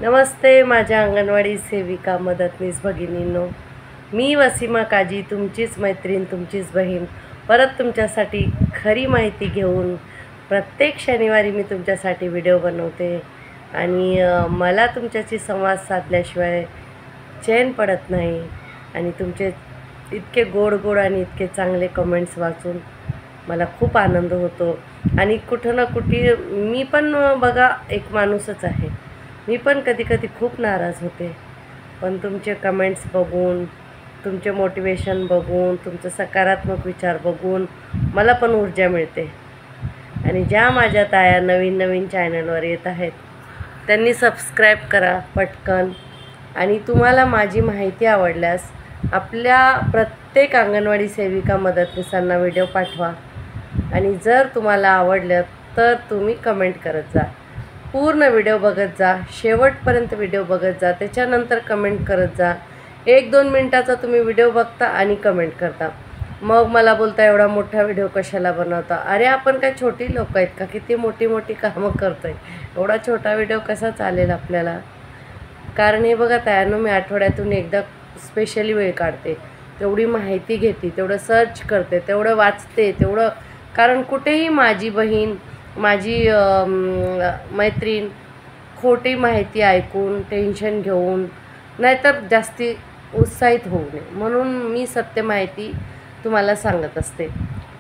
नमस्ते माझ्या अंगणवाडी सेविका मदतनीस भगिनींनो, मी वसीमा काजी, तुमचीच मैत्रीण, तुमचीच बहीण, परत तुमच्यासाठी खरी माहिती घेऊन प्रत्येक शनिवारी मी तुमच्यासाठी व्हिडिओ बनवते आणि मला तुमच्याशी संवाद साधल्याशिवाय चैन पडत नाही आणि तुमचे इतके गोड गोड आणि इतके चांगले कमेंट्स वाचून मला खूप आनंद होतो आणि कुठं ना कुठे मी पण बघा एक माणूसच आहे. मी पण कधी-कधी खूप नाराज होते, पण तुमचे कमेंट्स बघून, तुमचे मोटिवेशन बघून, तुमचं सकारात्मक विचार बघून मला पण ऊर्जा मिळते. आणि ज्या माझ्या ताया नवीन चॅनलवर येत आहेत त्यांनी सबस्क्राईब करा पटकन. आणि तुम्हाला माझी माहिती आवडल्यास आपल्या प्रत्येक अंगणवाडी सेविका मदतनीसांना व्हिडिओ पाठवा आणि जर तुम्हाला आवडलं तर तुम्ही कमेंट करत जा. पूर्ण व्हिडिओ बघत जा, शेवटपर्यंत व्हिडिओ बघत जा, त्याच्यानंतर कमेंट करत जा. 1-2 मिनटाचा तुम्ही व्हिडिओ बघता आणि कमेंट करता, मग मला बोलता एवढा मोठा व्हिडिओ कशाला बनवता. अरे आपण काय छोटी लोक आहेत का? किती मोठी कामं करतोय, एवढा छोटा व्हिडिओ कसा चालेल आपल्याला? कारण हे बघा तायांनो, मी आठवड्यातून एकदा स्पेशली वेळ काढते, तेवढी माहिती घेते, तेवढं सर्च करते, तेवढं वाचते, तेवढं. कारण कुठेही माझी बहीण, माझी मैत्रीण खोटी माहिती ऐकून टेन्शन घेऊन नाहीतर जास्ती उत्साहित होऊ नये म्हणून मी सत्य माहिती तुम्हाला सांगत असते.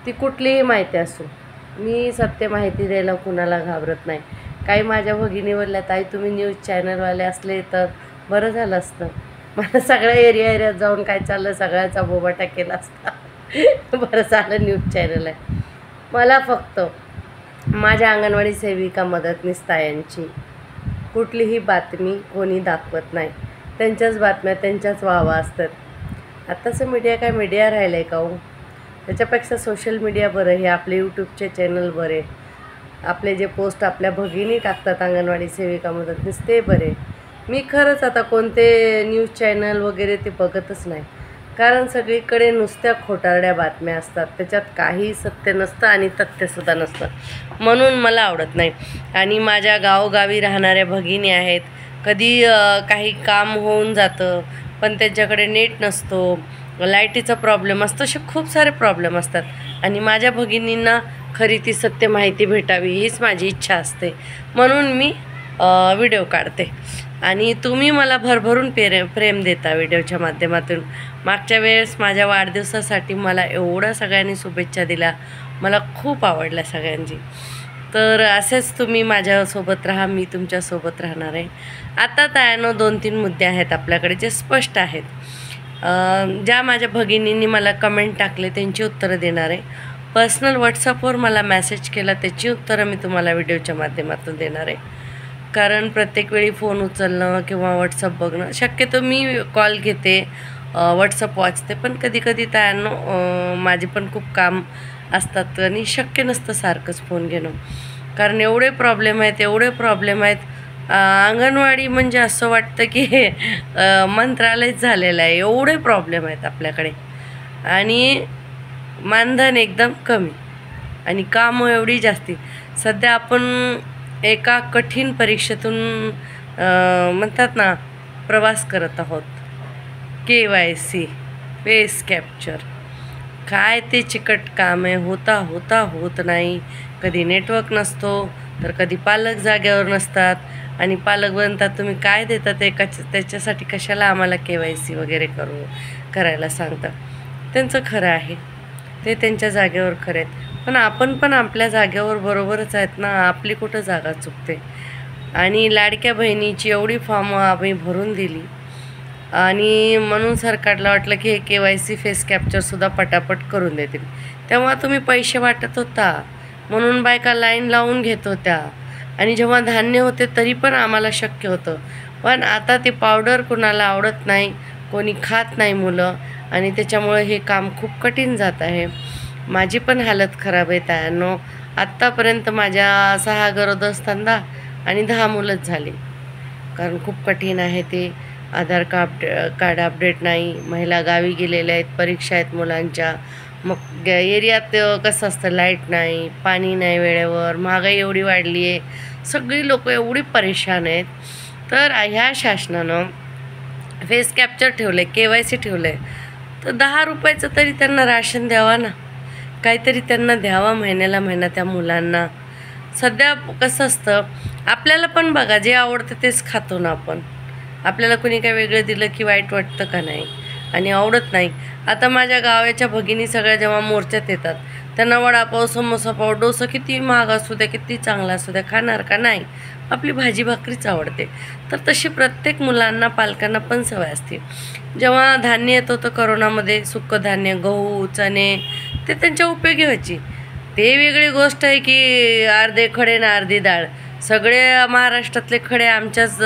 ती कुठलीही माहिती असो, मी सत्य माहिती द्यायला कुणाला घाबरत नाही. काही माझ्या भगिनीवरल्या ताई तुम्ही न्यूज चॅनलवाले असले तर बरं झालं असतं, मला सगळ्या एरियात जाऊन काय चाललं सगळ्याचा बोबाटा केला असता. बरं झालं न्यूज चॅनल आहे. मला फक्त माझ्या अंगणवाडी सेविका मदतनीस तायांची कुठलीही बातमी कोणी दाखवत नाही. त्यांच्याच बातम्या त्यांच्याच वाहवा असतात. आत्ताचं मीडिया काय मीडिया राहिलं आहे का हो? त्याच्यापेक्षा सोशल मीडिया बरं, हे आपले यूट्यूबचे चॅनल बरे, आपले जे पोस्ट आपल्या भगिनी टाकतात अंगणवाडी सेविका मदतनीस ते बरे. मी खरंच आता कोणते न्यूज चॅनल वगैरे ते बघतच नाही, कारण सगळीकडे नुसत्या खोटारड्या बातम्या असतात, त्याच्यात काही सत्य नसतं आणि तथ्यसुद्धा नसतं, म्हणून मला आवडत नाही. आणि माझ्या गावोगावी राहणाऱ्या भगिनी आहेत, कधी काही काम होऊन जातं पण त्यांच्याकडे नेट नसतो, लाईटीचा प्रॉब्लेम असतो, असे खूप सारे प्रॉब्लेम असतात आणि माझ्या भगिनींना खरी ती सत्य माहिती भेटावी हीच माझी इच्छा असते, म्हणून मी व्हिडिओ काढते. आणि तुम्ही मला भरभरून प्रेम देता व्हिडिओच्या माध्यमातून. मागच्या वेळेस माझ्या वाढदिवसासाठी मला एवढ्या सगळ्यांनी शुभेच्छा दिल्या, मला खूप आवडल्या सगळ्यांची. तर असेच तुम्ही माझ्यासोबत राहा, मी तुमच्यासोबत राहणार आहे. आता तायांनो 2-3 मुद्दे आहेत आपल्याकडे जे स्पष्ट आहेत. ज्या माझ्या भगिनींनी मला कमेंट टाकले त्यांची उत्तरं देणार आहे. पर्सनल व्हॉट्सअपवर मला मेसेज केला त्याची उत्तरं मी तुम्हाला व्हिडिओच्या माध्यमातून देणार आहे. कारण प्रत्येक वेळी फोन उचलणं किंवा व्हॉट्सअप बघणं, शक्यतो मी कॉल घेते, व्हॉट्सअप वाचते, पण कधी तायांनो माझे पण खूप काम असतात आणि शक्य नसतं सारखंच फोन घेणं. कारण एवढे प्रॉब्लेम आहेत. अंगणवाडी म्हणजे असं वाटतं की मंत्रालयच झालेलं आहे, एवढे प्रॉब्लेम आहेत आपल्याकडे आणि मानधन एकदम कमी आणि कामं एवढी जास्ती. सध्या आपण एका कठीण परीक्षेतून म्हणतात ना प्रवास करत आहोत. KYC, फेस कॅप्चर, काय ते चिकट काम आहे, होत नाही. कधी नेटवर्क नसतो तर कधी पालक जागेवर नसतात आणि पालक बनतात तुम्ही काय देता ते त्याच्यासाठी कशाला आम्हाला KYC वगैरे करायला सांगतात. त्यांचं खरं आहे, ते त्यांच्या जागेवर खरे आहेत, पण आपण पण आपल्या जागेवर बरोबरच आहेत ना, आपली कुठं जागा चुकते. आणि लाडक्या बहिणीची एवढी फॉर्म आम्ही भरून दिली आणि म्हणून सरकारला वाटलं की हे KYC फेस कॅप्चरसुद्धा पटापट करून देतील. तेव्हा तुम्ही पैसे वाटत होता म्हणून बायका लाईन लावून घेत होत्या आणि जेव्हा धान्य होते तरी पण आम्हाला शक्य होतं. पण आता ते पावडर कोणाला आवडत नाही, कोणी खात नाही मुलं आणि त्याच्यामुळे हे काम खूप कठीण जात आहे. माझी पण हालत खराब आहे तायांनो. आत्तापर्यंत माझ्या 6 गरोदरस्तंदा आणि 10 मुलंच झाली, कारण खूप कठीण आहे ते. आधार कार्ड अपडेट नाही, महिला गावी गेलेल्या आहेत, परीक्षा आहेत मुलांच्या, मग एरियात कसं असतं, लाईट नाही, पाणी नाही वेळेवर, महागाई एवढी वाढली आहे, सगळी लोक एवढी परेशान आहेत. तर ह्या शासनानं फेस कॅप्चर ठेवलं आहे, KYC ठेवलं आहे, तर 10 रुपयाचं तरी त्यांना राशन द्यावा ना, काहीतरी त्यांना द्यावा महिन्याला महिना त्या मुलांना. सध्या कसं असतं, आपल्याला पण बघा जे आवडतं तेच खातो ना आपण. आपल्याला कुणी काही वेगळं दिलं की वाईट वाटतं का नाही, आणि आवडत नाही. आता माझ्या गावाच्या भगिनी सगळ्या जेव्हा मोर्चात येतात, त्यांना वडापाव, समोसा पाव, डोसा किती महाग असू द्या, किती चांगला असू द्या, खाणार का नाही? आपली भाजी भाकरीच आवडते. तर तशी प्रत्येक मुलांना, पालकांना पण सवय असते. जेव्हा धान्य येत होतं करोनामध्ये, सुक्कं धान्य, गहू, चणे, ते त्यांच्या उपयोगी व्हायची. ते वेगळी गोष्ट आहे की अर्धे खडे ना अर्धी डाळ. सगळे महाराष्ट्रातले खडे आमच्याच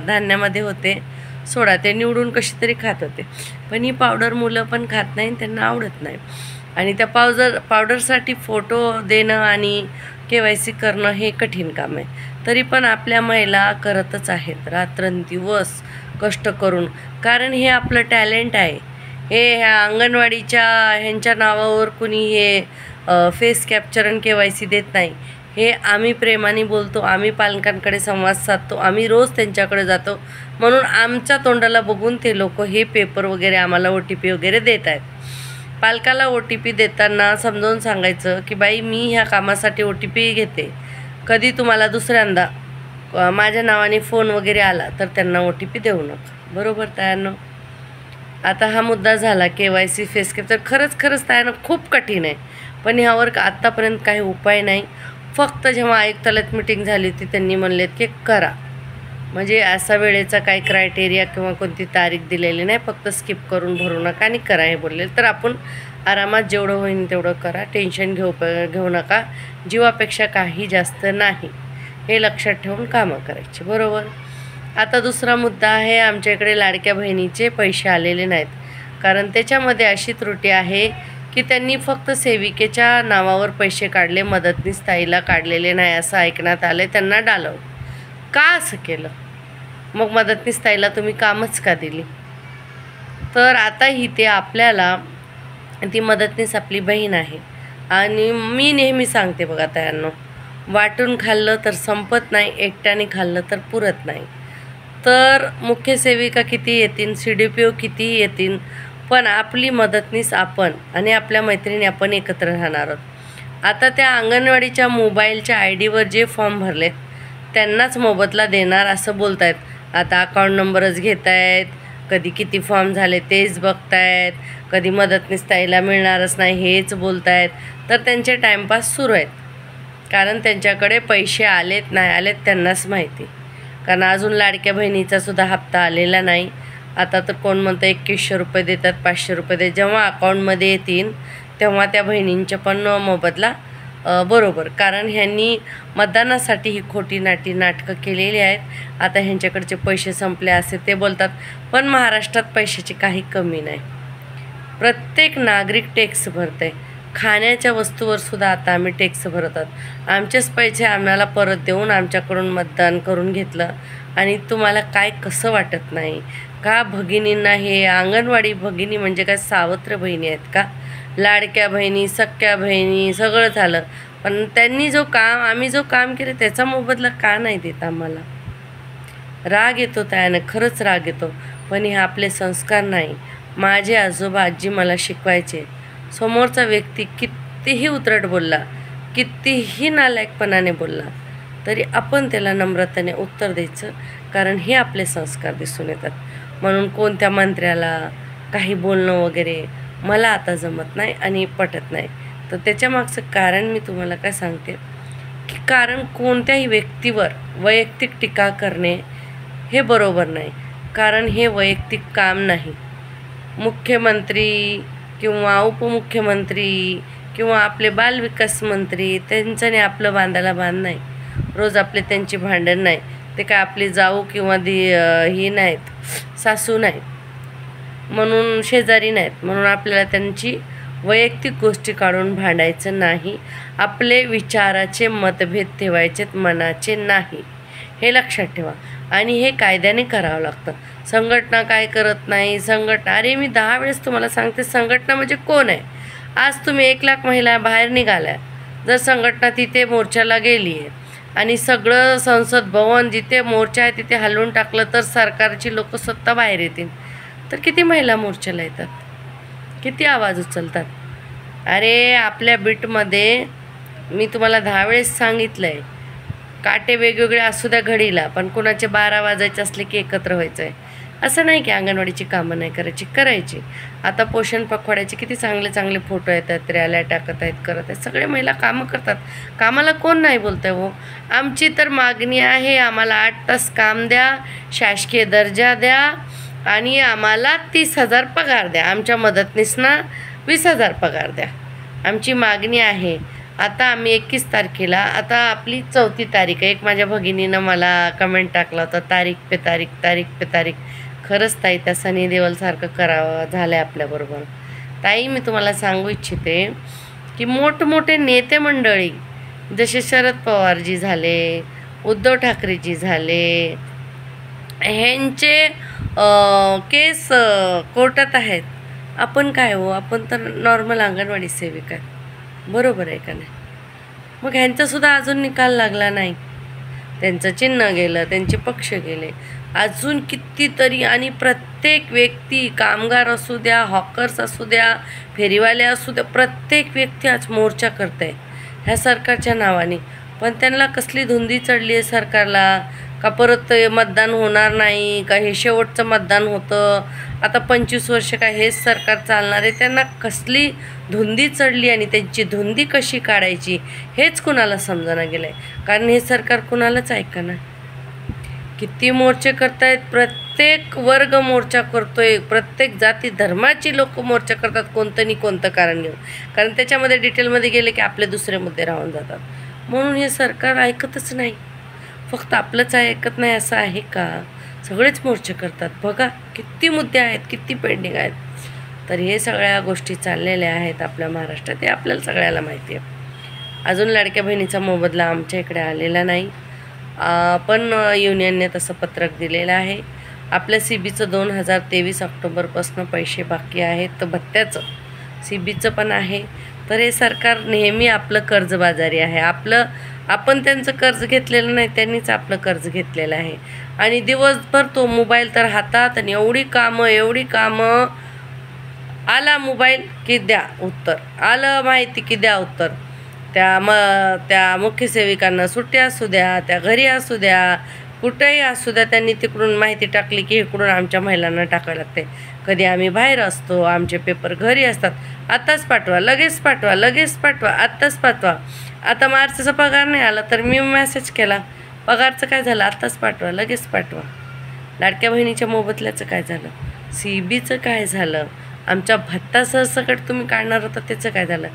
धान्यामध्ये होते. सोडा, ते निवडून कशी तरी खात होते. पण ही पावडर मुलं पण खात नाही, त्यांना आवडत नाही. आणि त्या पावडरसाठी फोटो देणं आणि KYC करणं हे कठीण काम आहे. तरी पण आपल्या महिला करतच आहेत रात्रंदिवस कष्ट करून, कारण हे आपलं टॅलेंट आहे. हे ह्या अंगणवाडीच्या ह्यांच्या नावावर कुणी हे फेस कॅप्चर आणि KYC देत नाही. हे आम्ही प्रेमाने बोलतो, आम्ही पालकांकडे संवाद साधतो, आम्ही रोज त्यांच्याकडे जातो, म्हणून आमच्या तोंडाला बघून ते लोक हे पेपर वगैरे आम्हाला OTP वगैरे देत आहेत. पालकाला OTP देताना समजावून सांगायचं की बाई, मी ह्या कामासाठी OTP घेते, कधी तुम्हाला दुसऱ्यांदा माझ्या नावाने फोन वगैरे आला तर त्यांना OTP देऊ नका. बरोबर तायांनो? आता हा मुद्दा झाला KYC फेस कॅप्चर. खरंच तायांनो खूप कठीण आहे, पण ह्यावर आत्तापर्यंत काही उपाय नाही. फक्त जेव्हा आयुक्तालयात मीटिंग झाली होती, त्यांनी म्हणलेत की करा, म्हणजे असा वेळेचा काही क्रायटेरिया किंवा कोणती तारीख दिलेली नाही, फक्त स्किप करून भरू नका आणि करा हे बोलले. तर आपण आरामात जेवढं होईल तेवढं करा, टेन्शन घेऊ नका, जीवापेक्षा काही जास्त नाही, हे लक्षात ठेवून कामं करायची. बरोबर. आता दुसरा मुद्दा आहे, आमच्या इकडे लाडक्या बहिणीचे पैसे आलेले नाहीत, कारण त्याच्यामध्ये अशी त्रुटी आहे की त्यांनी फक्त सेविकेच्या नावावर पैसे काढले, मदतनीस ताईला काढलेले नाही असं ऐकण्यात आलं. त्यांना डालवलं. का असं केलं? मग मदतनीस ताईला तुम्ही कामच का दिली? तर आता इथे आपल्याला ती मदतनीस आपली बहीण आहे, आणि मी नेहमी सांगते बघा तायांनो, वाटून खाल्लं तर संपत नाही, एकट्याने खाल्लं तर पुरत नाही. तर मुख्य सेविका किती येतील, CDPO कितीही येतील, पण आपली मदतनीस आपण आणि आपल्या मैत्रिणी आपण एकत्र राहणार आहोत. आता त्या अंगणवाडीच्या मोबाईलच्या IDवर जे फॉर्म भरले त्यांनाच मोबदला देणार असं बोलत आहेत. आता अकाउंट नंबरच घेत आहेत, कधी किती फॉर्म झाले तेच बघतायत, कधी मदतनीस ताईला मिळणारच नाही हेच बोलत आहेत. तर त्यांचे टाईमपास सुरू आहेत, कारण त्यांच्याकडे पैसे आलेत नाही आलेत त्यांनाच माहिती. कारण अजून लाडक्या बहिणीचा सुद्धा हप्ता आलेला नाही. आता तर कोण म्हणतं 2100 रुपये देतात, 500 रुपये देतात. जेव्हा अकाउंटमध्ये येतील तेव्हा त्या बहिणींच्या पण मोबदला बरोबर, कारण ह्यांनी मतदानासाठी ही खोटी नाटकं केलेली आहेत. आता ह्यांच्याकडचे पैसे संपले असे ते बोलतात, पण महाराष्ट्रात पैशाची काही कमी नाही. प्रत्येक नागरिक टॅक्स भरत आहे. खाण्याच्या वस्तूवर सुद्धा आता आम्ही टॅक्स भरतात. आमचेच पैसे आम्हाला परत देऊन आमच्याकडून मतदान करून घेतलं, आणि तुम्हाला काय कसं वाटत नाही का? भगिनींना हे अंगणवाडी भगिनी म्हणजे काय सावत्र बहिणी आहेत का? लाडक्या बहिणी, सख्या बहिणी सगळं झालं, पण त्यांनी आम्ही जो काम केलं त्याचा मोबदला का नाही देत आम्हाला? राग येतो त्यानं, खरंच राग येतो. पण हे आपले संस्कार नाही. माझे आजोबा आजी मला शिकवायचे, समोरचा व्यक्ती कितीही उद्धट बोलला, कितीही नालायकपणाने बोलला, तरी आपण त्याला नम्रतेने उत्तर द्यायचं, कारण हे आपले संस्कार दिसून येतात. म्हणून कोणत्या मंत्र्याला काही बोलणं वगैरे मला आता जमत नाही आणि पटत नाही. तर त्याच्यामागचं कारण मी तुम्हाला काय सांगते की कारण कोणत्याही व्यक्तीवर वैयक्तिक टीका करणे हे बरोबर नाही, कारण हे वैयक्तिक काम नाही. मुख्यमंत्री किंवा उपमुख्यमंत्री किंवा आपले बालविकास मंत्री त्यांच्याने आपलं बांधायला बांध नाही. रोज आपले त्यांची भांडण नाही. ते काय आपली जाऊ किंवा ही नाहीत, सासू नाहीत, म्हणून शेजारी नाहीत, म्हणून आपल्याला त्यांची वैयक्तिक गोष्टी काढून भांडायचं नाही. आपले विचाराचे मतभेद ठेवायचेत, मनाचे नाही, हे लक्षात ठेवा. आणि हे कायद्याने करावं लागतं. संघटना काय करत नाही. अरे मी 10 वेळेस तुम्हाला सांगते, संघटना म्हणजे कोण आहे? आज तुम्ही 1 लाख महिला बाहेर निघाल्या, जर संघटना तिथे मोर्चाला गेली आहे आणि सगळं संसद भवन जिथे मोर्चा आहे तिथे हलवून टाकलं तर सरकारची लोक स्वतः बाहेर येतील, तर किती महिला मोर्चाला येतात, किती आवाज उचलतात. अरे आपल्या बीटमध्ये मी तुम्हाला 10 वेळेस सांगितलं आहे, काटे वेगवेगळे असू द्या घडीला, पण कुणाचे 12 वाजायचे असले की एकत्र व्हायचं आहे. असं नाही की अंगणवाडीची कामं नाही करायची. आता पोषण पखवाड्याचे किती चांगले चांगले फोटो येतात, रॅल्या टाकत आहेत, करत आहेत. सगळे महिला कामं करतात. कामाला कोण नाही बोलत आहे हो. आमची तर मागणी आहे, आम्हाला 8 तास काम द्या, शासकीय दर्जा द्या आणि आम्हाला 30,000 पगार द्या. आमच्या मदतनीसना 20,000 पगार द्या. आमची मागणी आहे. आता आम्ही 21 तारखेला, आता आपली 4थी तारीख आहे. एक माझ्या भगिनीनं मला कमेंट टाकला होता, तारीख पे तारीख. खरंच ताई त्या सनी देवलसारखं करावं झालं आहे आपल्याबरोबर. ताई मी तुम्हाला सांगू इच्छिते की मोठमोठे नेते मंडळी जसे शरद पवारजी झाले, उद्धव ठाकरेजी झाले, ह्यांचे केस कोर्टात आहेत. आपण काय हो, आपण तर नॉर्मल अंगणवाडी सेविका आहे, बरोबर आहे का नाही? मग ह्यांचासुद्धा अजून निकाल लागला नाही. त्यांचं चिन्ह गेलं, त्यांचे पक्ष गेले. अजून कितीतरी, आणि प्रत्येक व्यक्ती, कामगार असू द्या, हॉकर्स असू द्या, फेरीवाले असू द्या, प्रत्येक व्यक्ती आज मोर्चा करत आहे ह्या सरकारच्या नावाने. पण त्यांना कसली धुंदी चढली आहे सरकारला, का परत मतदान होणार नाही, का हे शेवटचं मतदान होतं, आता 25 वर्ष काय हेच सरकार चालणार आहे. त्यांना कसली धुंदी चढली आणि त्यांची धुंदी कशी काढायची हेच कुणाला समजना गेलं आहे. कारण हे सरकार कुणालाच ऐकणार. किती मोर्चे करतायत, प्रत्येक वर्ग मोर्चा करतोय, प्रत्येक जाती धर्माची लोक मोर्चा करतात, कोणतं नाही कोणतं कारण घेऊन. कारण त्याच्यामध्ये डिटेलमध्ये गेले की आपले दुसरे मुद्दे राहून जातात. म्हणून हे सरकार ऐकतच नाही. फक्त आपलंच ऐकत नाही असं आहे का? सगळेच मोर्चे करतात. बघा किती मुद्दे आहेत, किती पेंडिंग आहेत. तर हे सगळ्या गोष्टी चाललेल्या आहेत आपल्या महाराष्ट्रात, हे आपल्याला सगळ्याला माहिती आहे. अजून लाडक्या बहिणीचा मोबदला आमच्या इकडे आलेला नाही, पण युनियनने तसं पत्रक दिलेलं आहे. आपल्या CBचं 2023 ऑक्टोबरपासून पैसे बाकी आहेत, तर भत्त्याचं CBचं पण आहे. तर हे सरकार नेहमी आपलं कर्जबाजारी आहे. आपण त्यांचं कर्ज घेतलेलं नाही, त्यांनीच आपलं कर्ज घेतलेलं आहे. आणि दिवसभर तो मोबाईल तर हातात, आणि एवढी कामं, आला मोबाईल की द्या उत्तर, आलं माहिती की द्या उत्तर. त्या मुख्य सेविकांना सुट्ट्या असू द्या, त्या घरी असू द्या, कुठेही असू द्या, त्यांनी तिकडून माहिती टाकली की इकडून आमच्या महिलांना टाकावं लागते. कधी आम्ही बाहेर असतो, आमचे पेपर घरी असतात, आत्ताच पाठवा, लगेच पाठवा, आत्ताच पाठवा. आता मार्चचा पगार नाही आला तर मी मेसेज केला, पगारचं काय झालं, आत्ताच पाठवा, लगेच पाठवा. लाडक्या बहिणीच्या मोबदल्याचं काय झालं, CBचं काय झालं, आमच्या भत्ता सरसकट तुम्ही काढणार होता त्याचं काय झालं?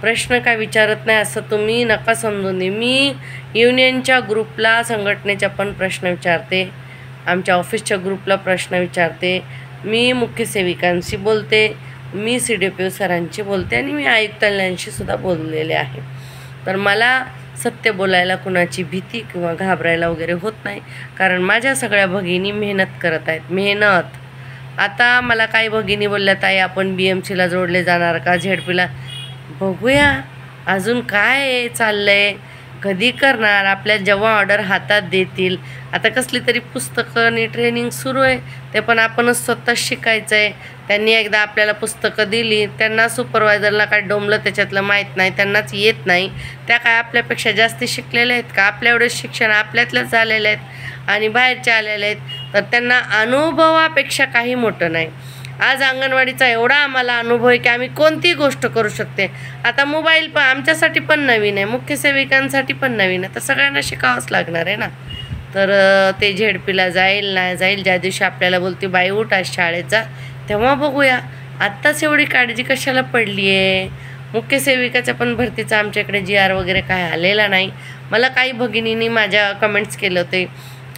प्रश्न काय विचारत नाही असं तुम्ही नका समजून दे. मी युनियनच्या ग्रुपला, संघटनेच्या पण प्रश्न विचारते, आमच्या ऑफिसच्या ग्रुपला प्रश्न विचारते, मी मुख्य सेविकांशी बोलते, मी CDPO सरांशी बोलते, आणि मी आयुक्तांशी सुद्धा बोललेले आहे. तर मला सत्य बोलायला कुणाची भीती किंवा घाबरायला वगैरे होत नाही. कारण माझ्या सगळ्या भगिनी मेहनत करत आहेत, मेहनत. आता मला काही भगिनी बोलल्या, ताई आपण BMCला जोडले जाणार का, ZPला? बघूया अजून काय चाललं आहे, कधी करणार, आपल्या जेव्हा ऑर्डर हातात देतील. आता कसली तरी पुस्तकं आणि ट्रेनिंग सुरू आहे, ते पण आपणच स्वतः शिकायचं आहे. त्यांनी एकदा आपल्याला पुस्तकं दिली, त्यांना सुपरवायझरला काय डोंबलं त्याच्यातलं माहीत नाही, त्यांनाच येत नाही. त्या काय आपल्यापेक्षा जास्त शिकलेल्या आहेत का? आपल्या एवढे शिक्षण आपल्यातलंच झालेले आहेत आणि बाहेरचे आलेले आहेत, तर त्यांना अनुभवापेक्षा काही मोठं नाही. आज अंगणवाडीचा एवढा आम्हाला अनुभव आहे की आम्ही कोणतीही गोष्ट करू शकते. आता मोबाईल पण आमच्यासाठी पण नवीन आहे, मुख्य सेविकांसाठी पण नवीन आहे, तर सगळ्यांना शिकावंच लागणार आहे ना. तर ते ZPला जाईल नाही जाईल, ज्या दिवशी आपल्याला बोलते बाई उठ आज शाळेत जा, तेव्हा बघूया. आत्ताच एवढी काळजी कशाला पडली आहे? मुख्य सेविकाच्या पण भरतीचा आमच्याकडे GR वगैरे काय आलेला नाही. मला काही भगिनींनी माझ्या कमेंट्स केले होते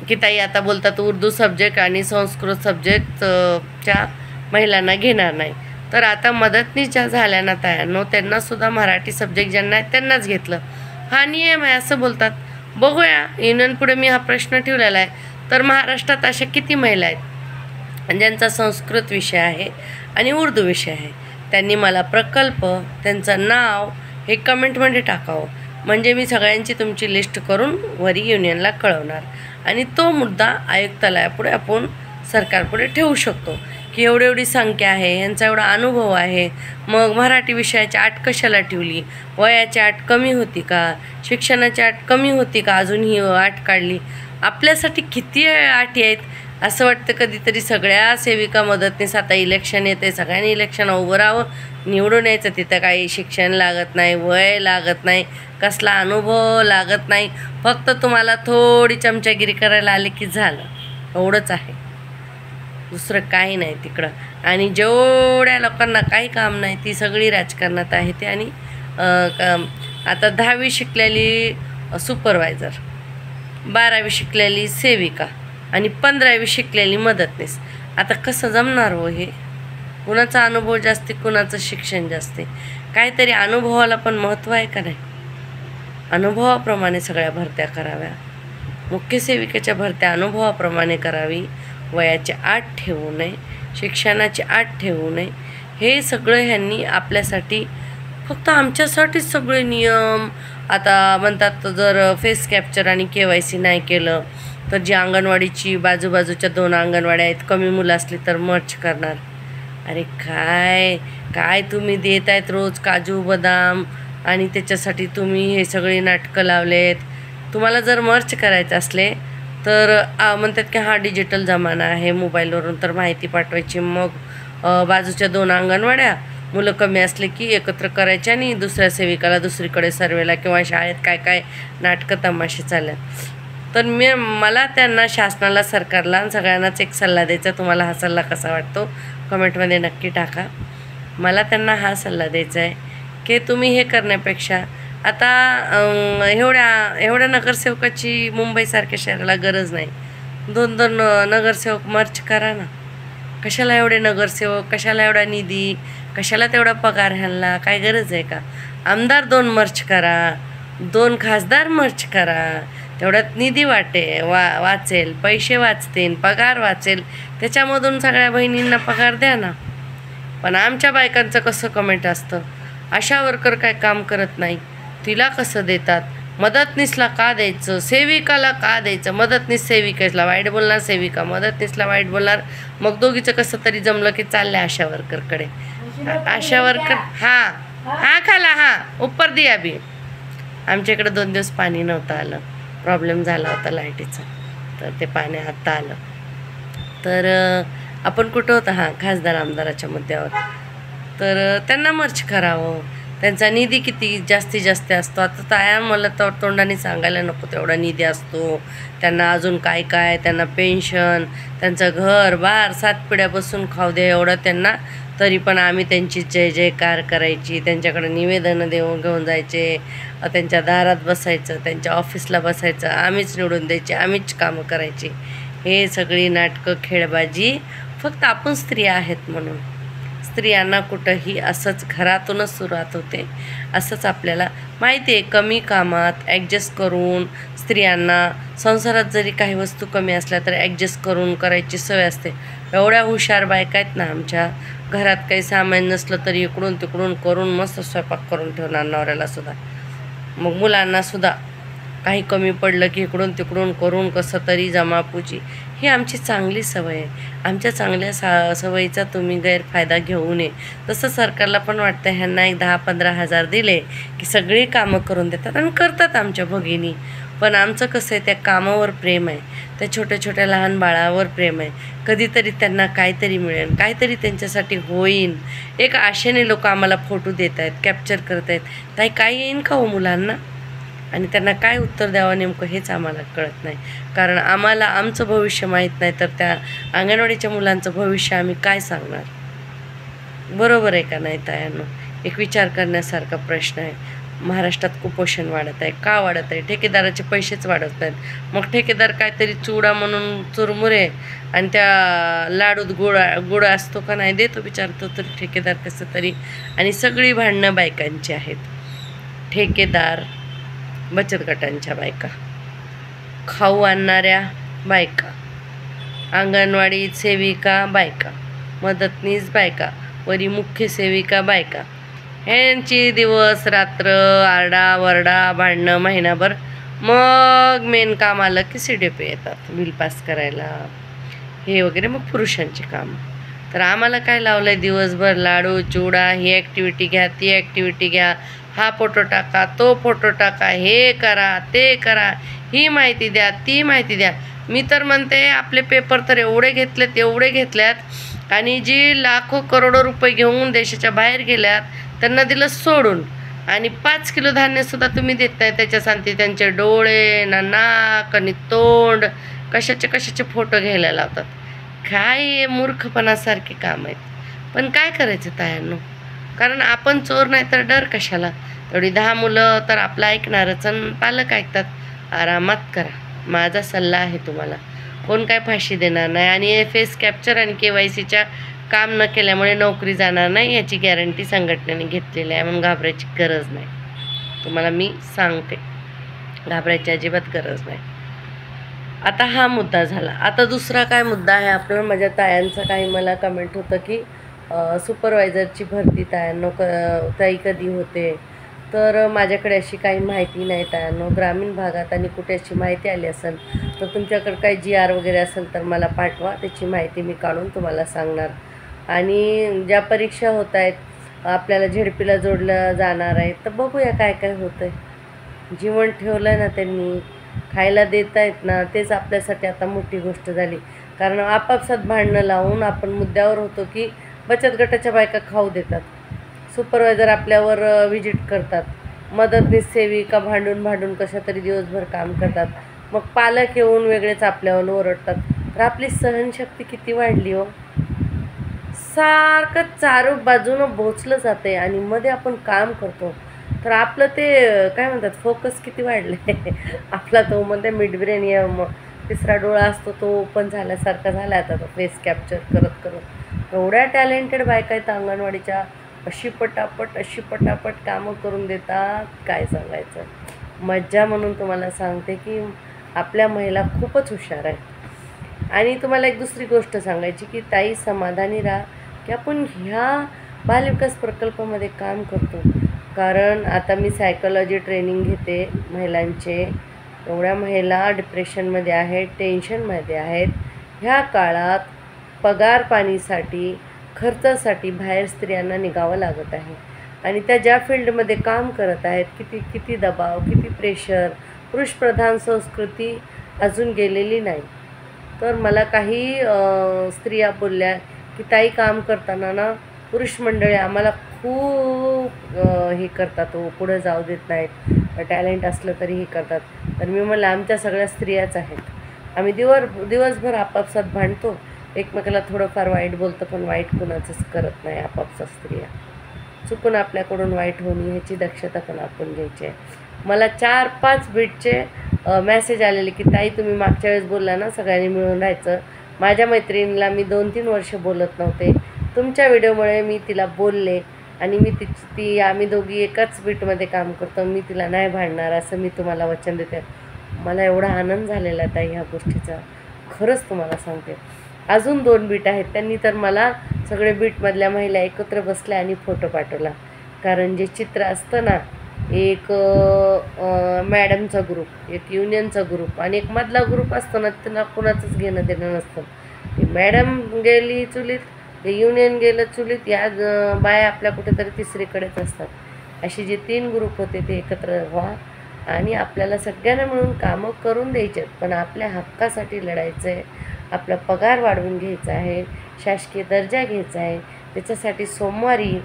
की ताई आता बोलतात उर्दू सब्जेक्ट आणि संस्कृत सब्जेक्टच्या महिलांना घेणार नाही. तर आता मदतनीस ज्या झाल्या ना तायांनो, त्यांनासुद्धा मराठी सब्जेक्ट ज्यांना आहेत त्यांनाच घेतलं. हा नियम आहे असं बोलतात. बघूया, युनियन पुढे मी हा प्रश्न ठेवलेला आहे. तर महाराष्ट्रात अशा किती महिला आहेत ज्यांचा संस्कृत विषय आहे आणि उर्दू विषय आहे? त्यांनी मला प्रकल्प, त्यांचं नाव हे कमेंटमध्ये टाकावं. म्हणजे मी सगळ्यांची तुमची लिस्ट करून वरी युनियनला कळवणार आणि तो मुद्दा आयुक्तालयापुढे आपण सरकारपुढे ठेवू शकतो की एवढी संख्या आहे, यांचा एवढा अनुभव आहे, मग मराठी विषयाची अट कशाला ठेवली, वयाची अट कमी होती का, शिक्षणाची अट कमी होती का, अजून ही अट काढली. आपल्यासाठी किती अटी आहेत. असं वाटतं कधीतरी सगळ्या सेविका मदतनीस, आता इलेक्शन येते, सगळ्यांनी इलेक्शन उभं राहावं, निवडून यायचं. तिथं काही शिक्षण लागत नाही, वय लागत नाही, कसला अनुभव लागत नाही, फक्त तुम्हाला थोडी चमचागिरी करायला आले की झालं, एवढंच आहे, दुसरं काही नाही तिकडं. आणि जेवढ्या लोकांना काही काम नाही ती सगळी राजकारणात आहे ते. आणि आता 10वी शिकलेली सुपरवायझर, 12वी शिकलेली सेविका आणि 15वी शिकलेली मदतनीस. आता कसं जमणार हो हे? कुणाचा अनुभव जास्ती, कुणाचं शिक्षण जास्ती. काहीतरी अनुभवाला पण महत्त्व आहे का नाही? अनुभवाप्रमाणे सगळ्या भरत्या कराव्या. मुख्य सेविकेच्या भरत्या अनुभवाप्रमाणे करावी. वयाची अट ठेवू नये, शिक्षणाची अट ठेवू नये. हे सगळं ह्यांनी आपल्यासाठी, फक्त आमच्यासाठीच सगळे नियम. आता म्हणतात जर फेस कॅप्चर आणि KYC नाही केलं तर जी अंगणवाडीची बाजूबाजूच्या 2 अंगणवाड्या आहेत, कमी मुलं असली तर मर्च करणार. अरे काय काय तुम्ही देत आहेत रोज काजू बदाम, आणि त्याच्यासाठी तुम्ही हे सगळे नाटकं लावलेत. तुम्हाला जर मर्च करायचं असले तर म्हणतात की हा डिजिटल जमाना आहे, मोबाईलवरून तर माहिती पाठवायची, मग बाजूच्या 2 अंगणवाड्या मुलं कमी असले की एकत्र करायचे आणि दुसऱ्या सेविकाला दुसरीकडे सर्वेला किंवा शाळेत काय काय नाटकं तमाशे चालल्यात. तर मला त्यांना, शासनाला, सरकारला सगळ्यांनाच एक सल्ला द्यायचा. तुम्हाला हा सल्ला कसा वाटतो कमेंटमध्ये नक्की टाका. मला त्यांना हा सल्ला द्यायचा आहे की तुम्ही हे करण्यापेक्षा आता एवढ्या नगरसेवकाची मुंबईसारख्या शहराला गरज नाही. 2-2 नगरसेवक मर्च करा ना. कशाला एवढे नगरसेवक, कशाला एवढा निधी, कशाला तेवढा पगार ह्यांना, काय गरज आहे का? आमदार 2 मर्च करा, 2 खासदार मर्च करा, तेवढ्यात निधी वाचेल, पैसे वाचतील, पगार वाचेल, त्याच्यामधून सगळ्या बहिणींना पगार द्या ना. पण आमच्या बायकांचं कसं कमेंट असतं, आशा वर्कर काय काम करत नाही, तिला कसं देतात, मदतनीसला का द्यायचं, सेविकाला का द्यायचं. मदतनीस सेविकेला वाईट बोलणार, सेविका मदतनीसला वाईट बोलणार, मग दोघीचं कसं तरी जमलं की चाललं आशा वर्करकडे. आशा वर्कर हां खाला, हां उपर दिया बी. आमच्या इकडं 2 दिवस पाणी नव्हतं आलं, प्रॉब्लेम झाला होता लाईटीचा, तर ते पाणी आत्ता आलं. तर आपण कुठं होतं, हां खासदार आमदाराच्या मुद्द्यावर. तर त्यांना मर्च करावं. त्यांचा निधी किती जास्तीत जास्त असतो. आता ताया मला तर तोंडाने सांगायला नको तेवढा निधी असतो त्यांना. अजून काय काय त्यांना पेन्शन, त्यांचं घर बार 7 पिढ्या बसून खाऊ दे एवढं त्यांना. तरी पण आम्ही त्यांची जय जयकार करायची, त्यांच्याकडे निवेदनं घेऊन जायचे, त्यांच्या दारात बसायचं, त्यांच्या ऑफिसला बसायचं, आम्हीच निवडून द्यायचे, आम्हीच कामं करायची. हे सगळी नाटकं, खेळबाजी फक्त आपण स्त्रिया आहेत म्हणून. स्त्रियांना कुठंही असंच घरातूनच सुरुवात होते. असंच आपल्याला माहिती आहे. कमी कामात ॲडजस्ट करून स्त्रियांना संसारात जरी काही वस्तू कमी असल्या तर ॲडजस्ट करून करायची सवय असते. एवढ्या हुशार बायका आहेत ना आमच्या घरात. काही सामान नसलं तरी इकडून तिकडून करून मस्त स्वयंपाक करून ठेवणार नवऱ्यालासुद्धा. मग मुलांनासुद्धा काही कमी पडलं की इकडून तिकडून करून कसं तरी जमापुजी. ही आमची चांगली सवय आहे. आमच्या चांगल्या सवयीचा तुम्ही गैरफायदा घेऊ नये. तसं सरकारला पण वाटतं ह्यांना एक 10-15 हजार दिले की सगळी कामं करून देतात आणि करतात आमच्या भगिनी. पण आमचं कसं आहे, त्या कामावर प्रेम आहे, त्या छोट्या छोट्या लहान बाळावर प्रेम आहे. कधीतरी त्यांना काहीतरी मिळेल, काहीतरी त्यांच्यासाठी होईन, एक आशेने लोक आम्हाला फोटो देत आहेत, कॅप्चर करत आहेत. ताई काय येईन का हो मुलांना? आणि त्यांना काय उत्तर द्यावं नेमकं हेच आम्हाला कळत नाही. कारण आम्हाला आमचं भविष्य माहीत नाही तर त्या अंगणवाडीच्या मुलांचं भविष्य आम्ही काय सांगणार? बरोबर आहे का नाही तायांनो? एक विचार करण्यासारखा प्रश्न आहे. महाराष्ट्रात कुपोषण वाढत आहे. का वाढत आहे? ठेकेदाराचे पैसेच वाढत नाहीत. मग ठेकेदार काहीतरी चुडा म्हणून चुरमुरे आणि त्या लाडूत गुळ असतो का नाही देतो, विचारतो तरी ठेकेदार कसं तरी. आणि सगळी भांडणं बायकांची आहेत. ठेकेदार, बचत गटांच्या बायका, खाऊ आणणाऱ्या बायका, अंगणवाडी सेविका बायका, मदतनीस बायका, वरी मुख्य सेविका बायका, ह्यांची दिवस रात्र आरडा-वरडा, भांडणं महिनाभर. मग मेन काम आलं की CDP येतात बिल पास करायला, हे वगैरे मग पुरुषांचे काम. तर आम्हाला काय लावलं आहे दिवसभर? लाडू चिवडा, ही ॲक्टिव्हिटी घ्या, ती ॲक्टिव्हिटी घ्या, हा फोटो टाका, तो फोटो टाका, हे करा, ते करा, ही माहिती द्या, ती माहिती द्या. मी तर म्हणते आपले पेपर तर एवढे घेतल्यात आणि जी लाखो करोडो रुपये घेऊन देशाच्या बाहेर गेल्यात त्यांना दिलं सोडून. आणि 5 किलो धान्यसुद्धा तुम्ही देत नाही. त्याच्यासाठी त्यांचे डोळे ना नाक आणि तोंड कशाचे फोटो घ्यायला लावतात. काय हे मूर्खपणासारखे काम आहेत. पण काय करायचं तायांनो, कारण आपण चोर नाही तर डर कशाला. तेवढी 10 मुलं तर आपलं ऐकणारच आणि पालक ऐकतात. आरामात करा, माझा सल्ला आहे तुम्हाला. कोण काय फाशी देणार नाही. आणि फेस कॅप्चर आणि KYCच्या काम न केल्यामुळे नोकरी जाणार नाही याची गॅरंटी संघटनेने घेतलेली आहे. म्हणून घाबरायची गरज नाही. तुम्हाला मी सांगते, घाबरायची अजिबात गरज नाही. आता हा मुद्दा झाला. आता दुसरा काय मुद्दा आहे आपल्याला. माझ्या तायांचं काही मला कमेंट होतं की सुपरवायझरची भरती तायांनो ताई कधी होते. तर माझ्याकडे अशी काही माहिती नाही तायांनो. ग्रामीण भागात आणि कुठे अशी माहिती आली असेल तर तुमच्याकडे काही GR वगैरे असेल तर मला पाठवा, त्याची माहिती मी काढून तुम्हाला सांगणार. आणि ज्या परीक्षा होत आहेत आपल्याला झेडपीला जोडलं जाणार आहे, तर बघूया काय काय होतं आहे. जीवन ठेवलं आहे ना त्यांनी, खायला देत आहेत ना, तेच आपल्यासाठी आता मोठी गोष्ट झाली. कारण आपापसात भांडणं लावून आपण मुद्द्यावर होतो की बचत गटाच्या बायका खाऊ देतात, सुपरवायझर आपल्यावर विजिट करतात, मदतनीस सेविका भांडून कशा तरी दिवसभर काम करतात, मग पालक येऊन वेगळेच आपल्यावर ओरडतात. तर आपली सहनशक्ती किती वाढली हो. सारखं चारू बाजूनं बोचलं जातं आहे आणि मध्ये आपण काम करतो तर आपलं ते काय म्हणतात फोकस किती वाढलं आहे. आपला तो मध्ये मिड ब्रेन या तिसरा डोळा असतो तो ओपन झाल्यासारखा झाला आता तो फेस कॅप्चर करत एवढ्या टॅलेंटेड बायका आहेत अंगणवाडीच्या. अशी पटापट कामं करून देतात, काय सांगायचं. मज्जा म्हणून तुम्हाला सांगते की आपल्या महिला खूपच हुशार आहेत. आणि तुम्हाला एक दुसरी गोष्ट सांगायची की ताई समाधानी राहा की आपण ह्या बालविकास प्रकल्पामध्ये काम करतो. कारण आता मी सायकोलॉजी ट्रेनिंग घेते महिलांचे. एवढ्या महिला डिप्रेशनमध्ये आहेत, टेन्शनमध्ये आहेत. ह्या काळात पगार पाणीसाठी खर्चासाठी बाहेर स्त्रियांना निघावं लागत आहे. आणि त्या ज्या फील्डमध्ये काम करत आहेत किती दबाव, किती प्रेशर. पुरुषप्रधान संस्कृती अजून गेलेली नाही. तर मला काही स्त्रिया बोलल्या की ताई काम करताना ना पुरुष मंडळी आम्हाला खूप हे करतात हो, पुढं जाऊ देत नाहीत, टॅलेंट असलं तरी हे करतात. तर मी म्हणलं आमच्या सगळ्या स्त्रियाच आहेत. आम्ही दिवसभर आपापसात भांडतो, एकमेकाला थोडंफार वाईट बोलतो, पण वाईट कुणाचंच करत नाही आपापसात स्त्रिया. चुकून आपल्याकडून वाईट होणे ह्याची दक्षता पण आपण घ्यायची आहे. मला 4-5 बीटचे मॅसेज आलेले की ताई तुम्ही मागच्या वेळेस बोलला ना सगळ्यांनी मिळून राहायचं. माझ्या मैत्रिणीला मी 2-3 वर्ष बोलत नव्हते, तुमच्या व्हिडिओमुळे मी तिला बोलले आणि ती आम्ही दोघी एकाच बीटमध्ये काम करतो, मी तिला नाही भांडणार असं मी तुम्हाला वचन देते. मला एवढा आनंद झालेला ताई ह्या गोष्टीचा, खरंच तुम्हाला सांगते. अजून 2 बीट आहेत, त्यांनी तर मला सगळे बीटमधल्या महिला एकत्र बसल्या आणि फोटो पाठवला. कारण जे चित्र असतं ना, एक मॅडमचा ग्रुप, एक युनियनचा ग्रुप आणि एक मधला ग्रुप असतो ना, त्यांना कोणाचंच घेणं देणं नसतं. ती मॅडम गेली चुलीत, ते युनियन गेलं चुलीत, या बाया आपल्या कुठेतरी तिसरीकडेच असतात. असे जे 3 ग्रुप होते ते एकत्र व्हा आणि आपल्याला सगळ्यांना मिळून कामं करून द्यायचे. पण आपल्या हक्कासाठी लढायचं आहे, आपला पगार वाढवून घ्यायचा आहे, शासकीय दर्जा घ्यायचा आहे. त्याच्यासाठी सोमवारी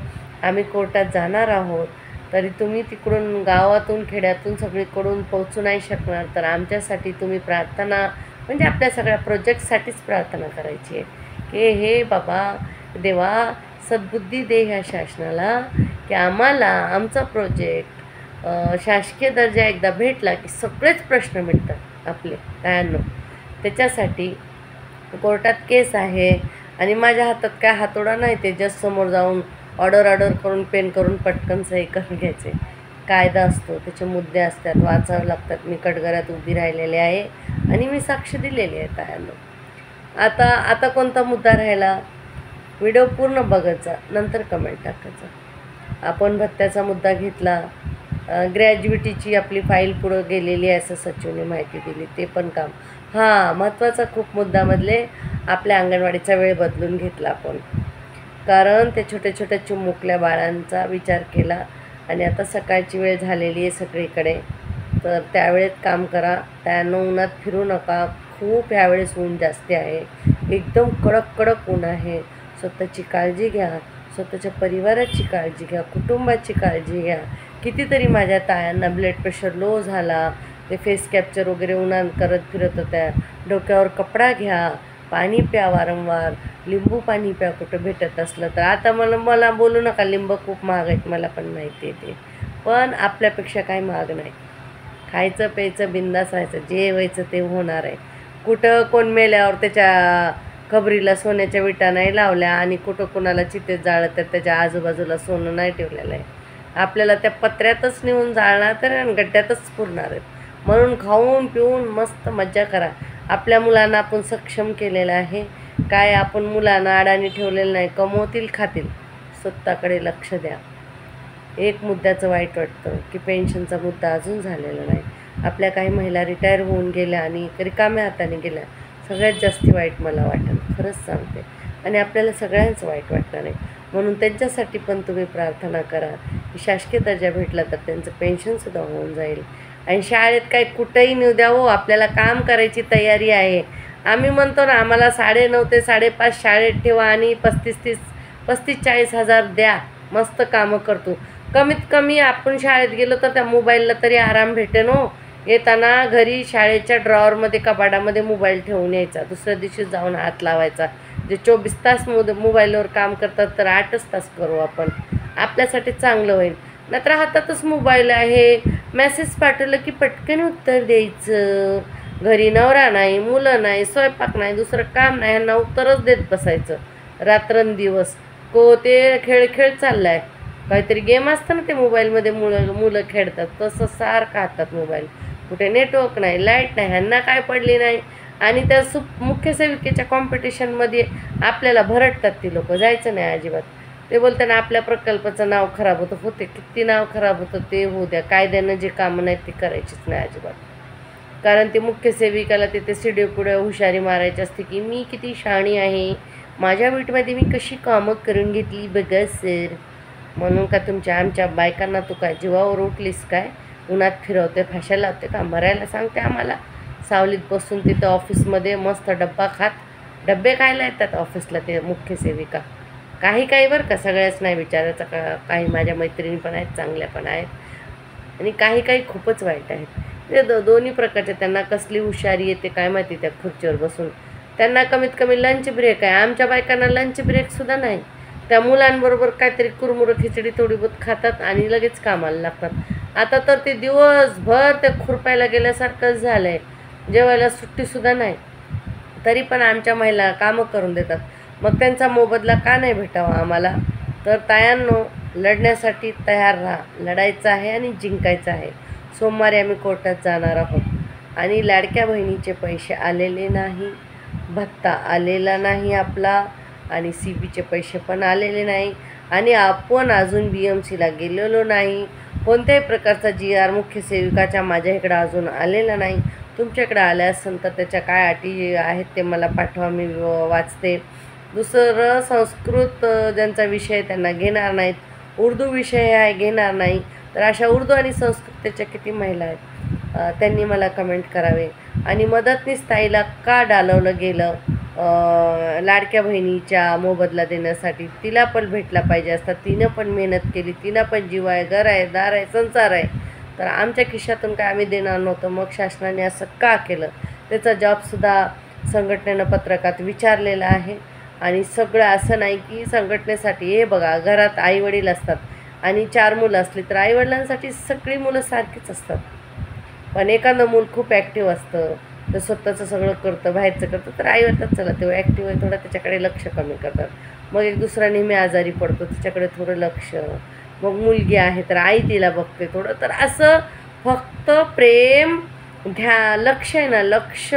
आम्ही कोर्टात जाणार आहोत. तरी तुम्ही तिकडून गावातून खेड्यातून सगळीकडून पोहोचू नाही शकणार, तर आमच्यासाठी तुम्ही प्रार्थना म्हणजे आपल्या सगळ्या प्रोजेक्टसाठीच प्रार्थना करायची आहे की हे बाबा देवा सद्बुद्धी दे ह्या शासनाला की आम्हाला आमचा प्रोजेक्ट शासकीय दर्जा एकदा भेटला की सगळेच प्रश्न मिटतात आपले तायांनो. त्याच्यासाठी कोर्टात केस आहे आणि माझ्या हातात काय हातोडा नाही, ते जस्ट समोर जाऊन ऑर्डर करून पेन करून पटकन सही करून घ्यायचे. कायदा असतो, त्याचे मुद्दे असतात, वाचावं लागतात. मी कटघऱ्यात उभी राहिलेले आहे आणि मी साक्ष दिलेली आहे तायांनो. आता कोणता मुद्दा राहिला, व्हिडिओ पूर्ण बघायचा, नंतर कमेंट टाकायचा. आपण भत्त्याचा मुद्दा घेतला, ग्रॅज्युएटीची आपली फाईल पुढं गेलेली आहे असं सचिवने माहिती दिली, ते पण काम. हां, महत्त्वाचा खूप मुद्दामधले आपल्या अंगणवाडीचा वेळ बदलून घेतला आपण, कारण त्या छोट्या छोट्या चिमुकल्या बाळांचा विचार केला आणि आता सकाळची वेळ झालेली आहे सगळीकडे, तर त्यावेळेत काम करा. त्यानं उन्हात फिरू नका. खूप ह्यावेळेस ऊन जास्त आहे, एकदम कडक कडक ऊन आहे. स्वतःची काळजी घ्या, स्वतःच्या परिवाराची काळजी घ्या, कुटुंबाची काळजी घ्या. कितीतरी माझ्या तायांना ब्लड प्रेशर लो झाला, ते फेस कॅप्चर वगैरे उन्हात करत फिरत होत्या. डोक्यावर कपडा घ्या, पाणी प्या वारंवार, लिंबू पाणी प्या कुठं भेटत असलं तर. आता मला बोलू नका, लिंबू खूप महाग आहेत, मला पण माहिती आहे ते, पण आपल्यापेक्षा काही महाग नाही. खायचं प्यायचं बिंदास राहायचं, जे व्हायचं ते होणार आहे. कुठं कोण मेल्यावर त्याच्या खबरीला सोन्याच्या विटा नाही लावल्या आणि कुठं कोणाला चितेत जाळलं तर त्याच्या आजूबाजूला सोनं नाही ठेवलेलं आहे. आपल्याला त्या पत्र्यातच नेऊन जाळणार तर आणि गड्ड्यातच पुरणार आहेत. म्हणून खाऊन पिऊन मस्त मज्जा करा. आपल्या मुलांना आपण सक्षम केलेलं आहे. काय आपण मुलांना अडाणी ठेवलेलं नाही. कमवतील खातील, स्वतःकडे लक्ष द्या. एक मुद्द्याचं वाईट वाटतं की पेन्शनचा मुद्दा अजून झालेला नाही. आपल्या काही महिला रिटायर होऊन गेल्या आणि रिकाम्या हाताने गेल्या. सगळ्यात जास्ती वाईट मला वाटेल, खरंच सांगते. आणि आपल्याला सगळ्यांचं वाईट वाटणार आहे. म्हणून त्यांच्यासाठी पण तुम्ही प्रार्थना करा की शासकीय दर्जा भेटला तर त्यांचं पेन्शनसुद्धा होऊन जाईल. आणि शाळेत काही कुठंही नेऊ द्या हो, आपल्याला काम करायची तयारी आहे. आम्ही म्हणतो ना, आम्हाला 9:30 ते 5:30 शाळेत ठेवा आणि 35-40 हजार द्या, मस्त कामं करतो. कमीत कमी आपण शाळेत गेलो तर त्या मोबाईलला तरी आराम भेटेन हो. येताना घरी शाळेच्या ड्रॉवरमध्ये कपाटामध्ये मोबाईल ठेवून यायचा, दुसऱ्या दिवशी जाऊन हात लावायचा. जे 24 तास मोबाईलवर काम करतात तर 8च तास करू आपण, आपल्यासाठी चांगलं होईल. नाहीतर हातातच मोबाईल आहे, मेसेज पाठवलं की पटकन उत्तर द्यायचं. घरी नवरा नाही, मुलं नाही, स्वयंपाक नाही, दुसरं काम नाही, ह्यांना उत्तरच देत बसायचं रात्रंदिवस. ते खेळ चालला आहे. काहीतरी गेम असतं ना ते मोबाईलमध्ये मुलं खेळतात, तसं सारखं हातात मोबाईल. कुठे नेटवर्क नाही, लाईट नाही, ह्यांना काय पडली नाही. आणि त्या मुख्य सेविकेच्या कॉम्पिटिशनमध्ये आपल्याला भरटतात ती लोक. जायचं नाही अजिबात. ते बोलताना आपल्या प्रकल्पाचं नाव खराब होतं. किती नाव खराब होतं ते होऊ द्या, कायद्यानं जे कामं नाही ते करायचीच नाही अजिबात. कारण ते मुख्य सेविकाला तिथे सीडी पुढे हुशारी मारायची असते की मी किती शहाणी आहे, माझ्या वीटमध्ये मी कशी कामं करून घेतली बघा सर. म्हणून का आमच्या बायकांना तू काय जीवावर उठलीस काय? उन्हात फिरवते, फाशा लावते का? मरायला सांगते आम्हाला. सावलीत बसून तिथं ऑफिसमध्ये मस्त डब्बा खात. डब्बे खायला येतात ऑफिसला ते मुख्य सेविका. काही बरं का, सगळ्याच नाही विचारायचं का. काही माझ्या मैत्रिणी पण आहेत, चांगल्या पण आहेत, आणि काही खूपच वाईट आहेत. ते दोन्ही प्रकारचे. त्यांना कसली हुशारी येते काय माहिती त्या खुर्चीवर बसून. त्यांना कमीत कमी लंच ब्रेक आहे. आमच्या बायकांना लंच ब्रेकसुद्धा नाही. त्या मुलांबरोबर काहीतरी कुरमुरं खिचडी थोडी बहुत खातात आणि लगेच कामाला लागतात. आता तर ते दिवसभर ते खुरपायला गेल्यासारखंच झालं आहे. जेवायला सुट्टीसुद्धा नाही. तरी पण आमच्या महिला कामं करून देतात. मग त्यांचा मोबदला का नाही भेटावा आम्हाला? तर तायांनो, लढण्यासाठी तयार राहा. लढायचं आहे आणि जिंकायचं आहे. सोमवारी आम्ही कोर्टात जाणार आहोत. आणि लाडक्या बहिणीचे पैसे आलेले नाही, भत्ता आलेला नाही आपला, आणि CBचे पैसे पण आलेले नाही, आणि आपण अजून BMCला गेलेलो नाही. कोणत्याही प्रकारचा GR मुख्य सेविकाच्या माझ्या इकडं अजून आलेला नाही. तुमच्याकडे आल्या असेल तर त्याच्या काय अटी आहेत ते मला पाठवा, मी वाचते. दुसरं, संस्कृत ज्यांचा विषय त्यांना घेणार नाहीत, उर्दू विषय आहे घेणार नाही. तर अशा उर्दू आणि संस्कृतीच्या किती महिला आहेत त्यांनी मला कमेंट करावे. आणि मदतनीस ताईला का डालवलं गेलं लाडक्या बहिणीच्या मोबदला देण्यासाठी? तिला पण भेटला पाहिजे असता. तिनं पण मेहनत केली, तिनं पण जीव आहे, घर आहे, दार आहे, संसार आहे. तर आमच्या खिशातून काय आम्ही देणार नव्हतं, मग शासनाने असं का केलं? त्याचा जॉबसुद्धा संघटनेनं पत्रकात विचारलेला आहे. आणि सगळं असं नाही की संघटनेसाठी. हे बघा, घरात आईवडील असतात आणि 4 मुलं असली तर आईवडिलांसाठी सगळी मुलं सारखीच असतात. पण एखादं मूल खूप ॲक्टिव्ह असतं, तर स्वतःचं सगळं करतं, बाहेरचं करतं, तर आई म्हणतात चला तेव्हा ॲक्टिव्ह आहे, थोडं त्याच्याकडे लक्ष कमी करतात. मग एक दुसरा नेहमी आजारी पडतो, त्याच्याकडे थोडं लक्ष. मग मुलगी आहे तर आई तिला बघते थोडं. तर असं फक्त प्रेम लक्ष आहे ना, लक्ष